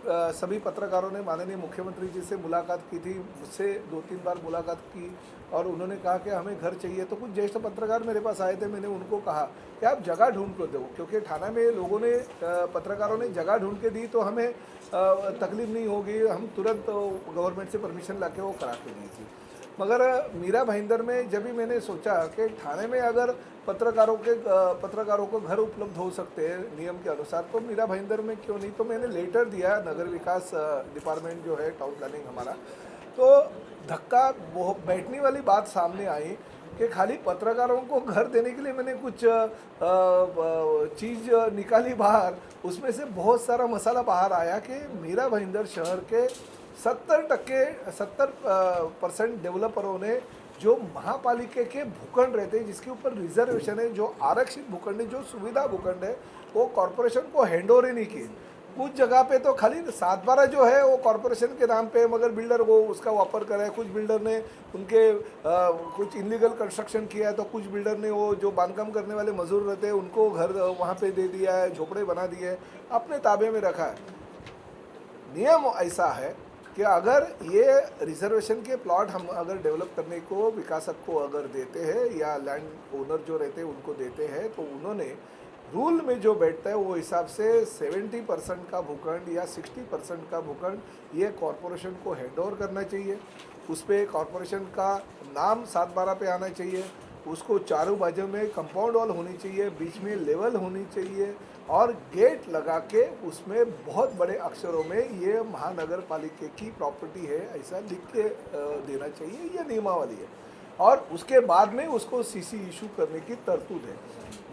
सभी पत्रकारों ने माननीय मुख्यमंत्री जी से मुलाकात की थी, मुझसे 2-3 बार मुलाकात की और उन्होंने कहा कि हमें घर चाहिए। तो कुछ ज्येष्ठ पत्रकार मेरे पास आए थे, मैंने उनको कहा कि आप जगह ढूंढ को दो, क्योंकि थाना में लोगों ने पत्रकारों ने जगह ढूंढ के दी तो हमें तकलीफ नहीं होगी, हम तुरंत गवर्नमेंट से परमिशन ला के वो करा के दी थी। मगर मीरा भाईंदर में जब भी मैंने सोचा कि थाने में अगर पत्रकारों को घर उपलब्ध हो सकते हैं नियम के अनुसार, तो मीरा भाईंदर में क्यों नहीं। तो मैंने लेटर दिया नगर विकास डिपार्टमेंट जो है, टाउन प्लानिंग हमारा। तो धक्का बैठने वाली बात सामने आई कि खाली पत्रकारों को घर देने के लिए मैंने कुछ चीज़ निकाली बाहर, उसमें से बहुत सारा मसाला बाहर आया कि मीरा भाईंदर शहर के 70% डेवलपरों ने जो महापालिका के भूखंड रहते हैं, जिसके ऊपर रिजर्वेशन है, जो आरक्षित भूखंड है, जो सुविधा भूखंड है, वो कॉरपोरेशन को हैंड ओवर ही नहीं किए। कुछ जगह पे तो खाली 7/12 जो है वो कॉरपोरेशन के नाम पे, मगर बिल्डर वो उसका वापर कर रहा है। कुछ बिल्डर ने उनके कुछ इलीगल कंस्ट्रक्शन किया है, तो कुछ बिल्डर ने वो जो बांधकाम करने वाले मजदूर रहते हैं उनको घर वहाँ पे दे दिया है, झोपड़े बना दिए हैं, अपने ताबे में रखा है। नियम ऐसा है कि अगर ये रिजर्वेशन के प्लॉट हम अगर डेवलप करने को विकासक को अगर देते हैं या लैंड ओनर जो रहते हैं उनको देते हैं, तो उन्होंने रूल में जो बैठता है वो हिसाब से 70% का भूखंड या 60% का भूखंड ये कॉरपोरेशन को हैंड ओवर करना चाहिए। उस पर कॉरपोरेशन का नाम 7/12 पे आना चाहिए, उसको चारों बाजू में कंपाउंड वॉल होनी चाहिए, बीच में लेवल होनी चाहिए और गेट लगा के उसमें बहुत बड़े अक्षरों में ये महानगर पालिका की प्रॉपर्टी है ऐसा लिख के देना चाहिए। ये नियमावली है और उसके बाद में उसको सीसी इशू करने की तरतूद है।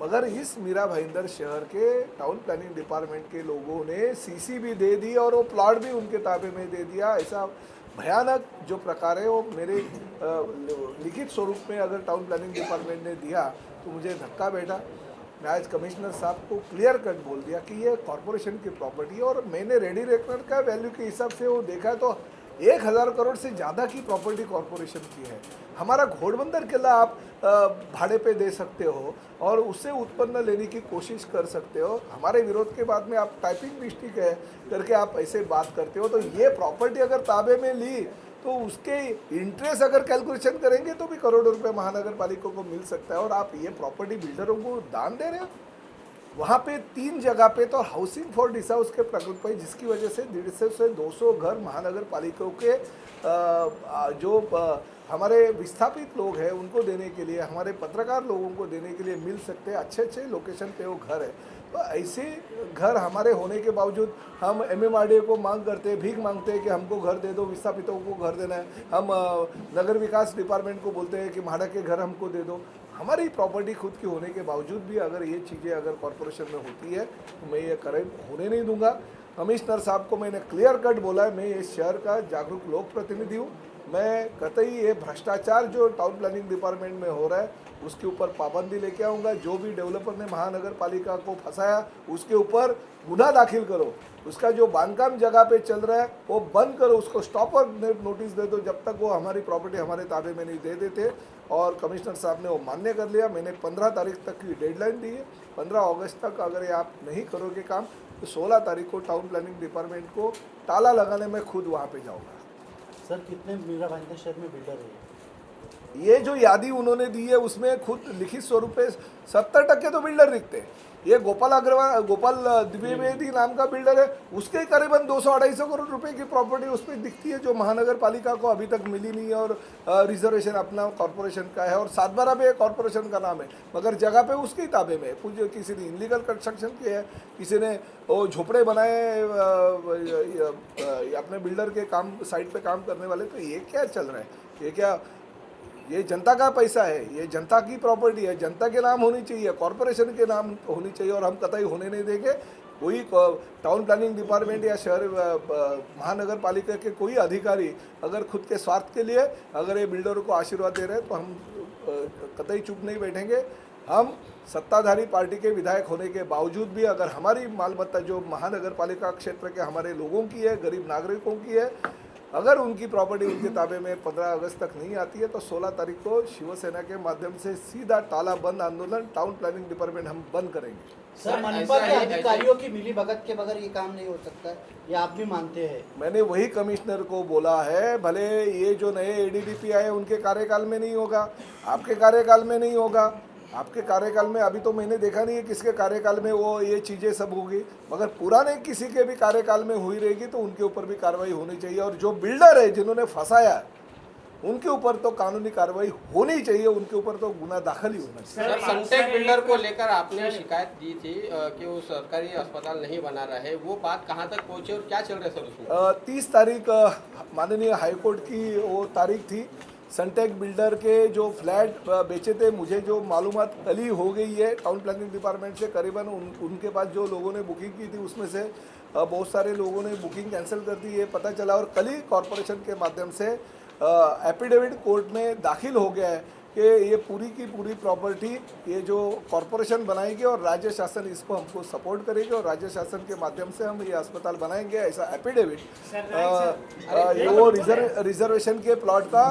मगर इस मीरा भाईंदर शहर के टाउन प्लानिंग डिपार्टमेंट के लोगों ने सीसी भी दे दी और वो प्लॉट भी उनके ताबे में दे दिया। ऐसा भयानक जो प्रकार है वो मेरे लिखित स्वरूप में अगर टाउन प्लानिंग डिपार्टमेंट ने दिया तो मुझे धक्का बैठा। मैं आज कमिश्नर साहब को क्लियर कट बोल दिया कि ये कॉरपोरेशन की प्रॉपर्टी है और मैंने रेडी रेकनर का वैल्यू के हिसाब से वो देखा तो 1000 करोड़ से ज़्यादा की प्रॉपर्टी कॉरपोरेशन की है। हमारा घोड़बंदर किला आप भाड़े पे दे सकते हो और उससे उत्पन्न लेने की कोशिश कर सकते हो। हमारे विरोध के बाद में आप टाइपिंग मिस्टेक है करके आप ऐसे बात करते हो। तो ये प्रॉपर्टी अगर ताबे में ली तो उसके इंटरेस्ट अगर कैलकुलेशन करेंगे तो भी करोड़ों रुपए महानगर पालिका को मिल सकता है। और आप ये प्रॉपर्टी बिल्डरों को दान दे रहे हो। वहाँ पे 3 जगह पे तो हाउसिंग फॉर डिसाउस के प्रकल्प है, जिसकी वजह से 150 से 200 घर महानगर पालिकाओं के जो हमारे विस्थापित लोग हैं उनको देने के लिए, हमारे पत्रकार लोगों को देने के लिए मिल सकते हैं। अच्छे लोकेशन पे वो घर है। तो ऐसे घर हमारे होने के बावजूद हम MMRDA को मांग करते हैं, भीख मांगते हैं कि हमको घर दे दो, विस्थापितों को घर देना है। हम नगर विकास डिपार्टमेंट को बोलते हैं कि भाड़ा के घर हमको दे दो। हमारी प्रॉपर्टी खुद की होने के बावजूद भी अगर ये चीज़ें अगर कॉरपोरेशन में होती है तो मैं ये करे होने नहीं दूंगा। कमिश्नर साहब को मैंने क्लियर कट बोला है, मैं इस शहर का जागरूक लोक प्रतिनिधि हूँ। मैं कतई ये भ्रष्टाचार जो टाउन प्लानिंग डिपार्टमेंट में हो रहा है उसके ऊपर पाबंदी लेके आऊँगा। जो भी डेवलपर ने महानगर पालिका को फंसाया उसके ऊपर गुना दाखिल करो। उसका जो बांधकाम जगह पे चल रहा है वो बंद करो, उसको स्टॉपर नोटिस दे दो जब तक वो हमारी प्रॉपर्टी हमारे ताबे में नहीं दे देते। और कमिश्नर साहब ने वो मान्य कर लिया। मैंने 15 तारीख तक की डेडलाइन दी है। 15 अगस्त तक अगर ये आप नहीं करोगे काम तो 16 तारीख को टाउन प्लानिंग डिपार्टमेंट को ताला लगाने में खुद वहाँ पे जाऊँगा। सर कितने मीरा भाईंदर शहर में बिल्डर है? ये जो यादी उन्होंने दी है उसमें खुद लिखित स्वरूप पे 70% तो बिल्डर दिखते हैं। ये गोपाल द्विवेदी नाम का बिल्डर है, उसके करीबन 200-250 करोड़ रुपए की प्रॉपर्टी उस पर दिखती है जो महानगर पालिका को अभी तक मिली नहीं है। और रिजर्वेशन अपना कॉरपोरेशन का है और 7/12 पे कॉरपोरेशन का नाम है, मगर जगह पे उसके ताबे में कुछ किसी ने इनलीगल कंस्ट्रक्शन किया है, किसी ने वो झोपड़े बनाए अपने बिल्डर के काम साइड पे काम करने वाले। तो ये क्या चल रहा है? ये क्या, ये जनता का पैसा है, ये जनता की प्रॉपर्टी है, जनता के नाम होनी चाहिए, कॉरपोरेशन के नाम होनी चाहिए और हम कतई होने नहीं देंगे। कोई टाउन प्लानिंग डिपार्टमेंट या शहर महानगर पालिका के कोई अधिकारी अगर खुद के स्वार्थ के लिए अगर ये बिल्डरों को आशीर्वाद दे रहे हैं तो हम कतई चुप नहीं बैठेंगे। हम सत्ताधारी पार्टी के विधायक होने के बावजूद भी अगर हमारी मालमत्ता जो महानगर पालिका क्षेत्र के हमारे लोगों की है, गरीब नागरिकों की है, अगर उनकी प्रॉपर्टी उनके ताबे में 15 अगस्त तक नहीं आती है तो 16 तारीख को शिवसेना के माध्यम से सीधा ताला बंद आंदोलन टाउन प्लानिंग डिपार्टमेंट हम बंद करेंगे। सर मनपा के अधिकारियों की मिली भगत के बगैर ये काम नहीं हो सकता है, ये आप भी मानते हैं? मैंने वही कमिश्नर को बोला है, भले ये जो नए एडीडीपी आए उनके कार्यकाल में नहीं होगा, आपके कार्यकाल में नहीं होगा, आपके कार्यकाल में अभी तो मैंने देखा नहीं है किसके कार्यकाल में वो ये चीज़ें सब होगी, मगर पुराने किसी के भी कार्यकाल में हुई रहेगी तो उनके ऊपर भी कार्रवाई होनी चाहिए। और जो बिल्डर है जिन्होंने फंसाया उनके ऊपर तो कानूनी कार्रवाई होनी चाहिए, उनके ऊपर तो गुना दाखिल ही होना चाहिए। सर, सनटेक बिल्डर को लेकर आपने शिकायत दी थी कि वो सरकारी अस्पताल नहीं बना रहा है, वो बात कहाँ तक पहुंची और क्या चल रहा है सर उसमें? 30 तारीख माननीय हाईकोर्ट की वो तारीख थी। सनटेक बिल्डर के जो फ्लैट बेचे थे, मुझे जो मालूमात कल ही हो गई है टाउन प्लानिंग डिपार्टमेंट से, करीबन उनके पास जो लोगों ने बुकिंग की थी उसमें से बहुत सारे लोगों ने बुकिंग कैंसिल कर दी, ये पता चला। और कल ही कॉरपोरेशन के माध्यम से एफिडेविट कोर्ट में दाखिल हो गया है कि ये पूरी की पूरी प्रॉपर्टी ये जो कॉरपोरेशन बनाएगी और राज्य शासन इसको हमको सपोर्ट करेगी और राज्य शासन के माध्यम से हम ये अस्पताल बनाएंगे, ऐसा एफिडेविट वो रिजर्वेशन के प्लॉट का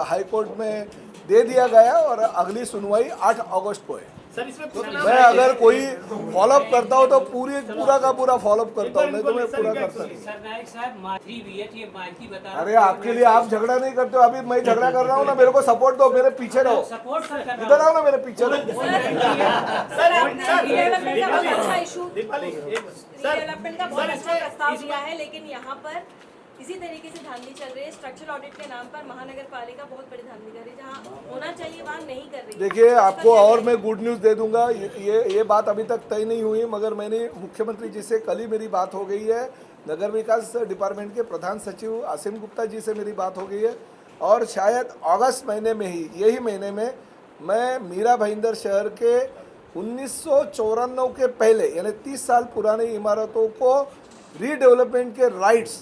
हाई कोर्ट में दे दिया गया और अगली सुनवाई 8 अगस्त को है। सर इसमें मैं अगर कोई फॉलोअप करता हूँ तो पूरा का पूरा फॉलोअप करता हूँ, नहीं तो मैं पूरा करता नहीं। सर नायक साहब माथी वियत ये माथी बता अरे आपके लिए आप झगड़ा नहीं करते हो, अभी मैं झगड़ा कर रहा हूँ ना, मेरे को सपोर्ट दो, मेरे पीछे रहो, सपोर्ट सर कर इधर आओ ना, मेरे पीछे रहो। रिडेवलपमेंट का बहुत अच्छा इशू, दीपाली रिडेवलपमेंट का बहुत अच्छा प्रस्ताव दिया है, लेकिन यहाँ पर इसी तरीके से धांधली चल रही है। स्ट्रक्चरल ऑडिट के नाम पर महानगर पालिका बहुत बड़ी धांधली कर रही है, जहाँ होना चाहिए वहाँ नहीं कर रही है। देखिए आपको और मैं गुड न्यूज़ दे दूंगा, ये बात अभी तक तय नहीं हुई, मगर मैंने मुख्यमंत्री जी से कल ही मेरी बात हो गई है, नगर विकास डिपार्टमेंट के प्रधान सचिव आसिम गुप्ता जी से मेरी बात हो गई है और शायद अगस्त महीने में ही, यही महीने में मैं मीरा भाईंदर शहर के 1994 के पहले यानी 30 साल पुरानी इमारतों को रीडेवलपमेंट के राइट्स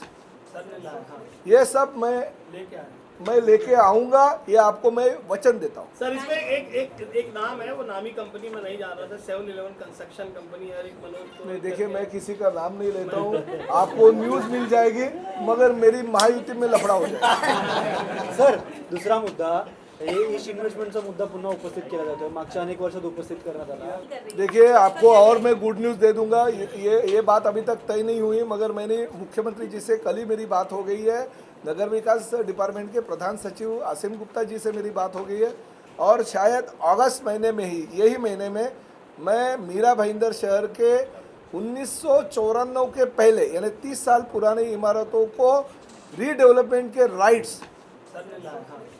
ये सब मैं लेके आऊंगा, ये आपको मैं वचन देता हूँ। सर इसमें एक नाम है, वो नामी कंपनी में नहीं जा रहा था, 7-Eleven कंस्ट्रक्शन कंपनी है, एक मनोज नहीं देखिए, मैं किसी का नाम नहीं लेता हूँ, आपको न्यूज़ मिल जाएगी, मगर मेरी महायुति में लफड़ा हो जाएगा। सर दुसरा मुद्दा, ईस्ट इन्व्हेस्टमेंटचा मुद्दा पुन्हा उपस्थित केला जातोय, मागच्या अनेक वर्षात उपस्थित करण्यात आला। देखिए आपको और मैं गुड न्यूज़ दे दूंगा, ये बात अभी तक तय नहीं हुई, मगर मैंने मुख्यमंत्री जी से कल ही मेरी बात हो गई है, नगर विकास डिपार्टमेंट के प्रधान सचिव आसिम गुप्ता जी से मेरी बात हो गई है और शायद अगस्त महीने में ही, यही महीने में मैं मीरा भाईंदर शहर के 1994 के पहले यानी 30 साल पुरानी इमारतों को रीडेवलपमेंट के राइट्स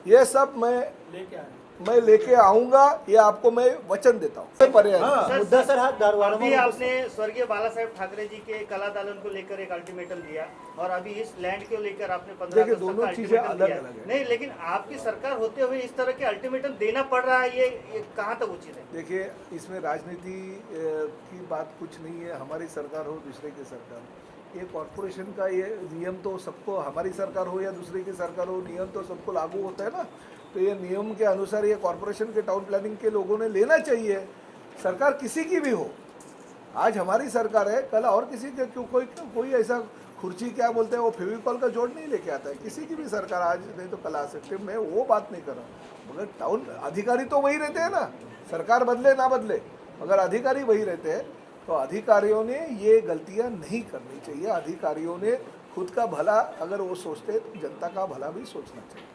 ये सब मैं लेके आऊंगा, ये आपको मैं वचन देता हूँ। मुद्दा सर हा अभी वारंवार आपने स्वर्गीय बाला साहेब ठाकरे जी के कला दालन को लेकर एक अल्टीमेटम दिया और अभी इस लैंड को लेकर आपने 15 देखिए, अगस्त तक दोनों का चीजें अल्टीमेटम अलग दिया। अलग है। नहीं, लेकिन आपकी सरकार होते हुए इस तरह के अल्टीमेटम देना पड़ रहा है, ये कहाँ तक उचित है? देखिए इसमें राजनीति की बात कुछ नहीं है, हमारी सरकार हो दूसरे की सरकार हो, ये कॉरपोरेशन का ये नियम तो सबको, हमारी सरकार हो या दूसरे की सरकार हो, नियम तो सबको लागू होता है ना, तो ये नियम के अनुसार ये कॉरपोरेशन के टाउन प्लानिंग के लोगों ने लेना चाहिए। सरकार किसी की भी हो, आज हमारी सरकार है, कल और किसी के क्यों, कोई ऐसा खुर्ची क्या बोलते हैं वो फेविकॉल का जोड़ नहीं लेके आता है, किसी की भी सरकार आज नहीं तो कल आ सकते, मैं वो बात नहीं कर रहा हूँ। मगर टाउन अधिकारी तो वही रहते हैं ना, सरकार बदले ना बदले, मगर अधिकारी वही रहते हैं, तो अधिकारियों ने ये गलतियाँ नहीं करनी चाहिए। अधिकारियों ने खुद का भला अगर वो सोचते तो जनता का भला भी सोचना चाहिए।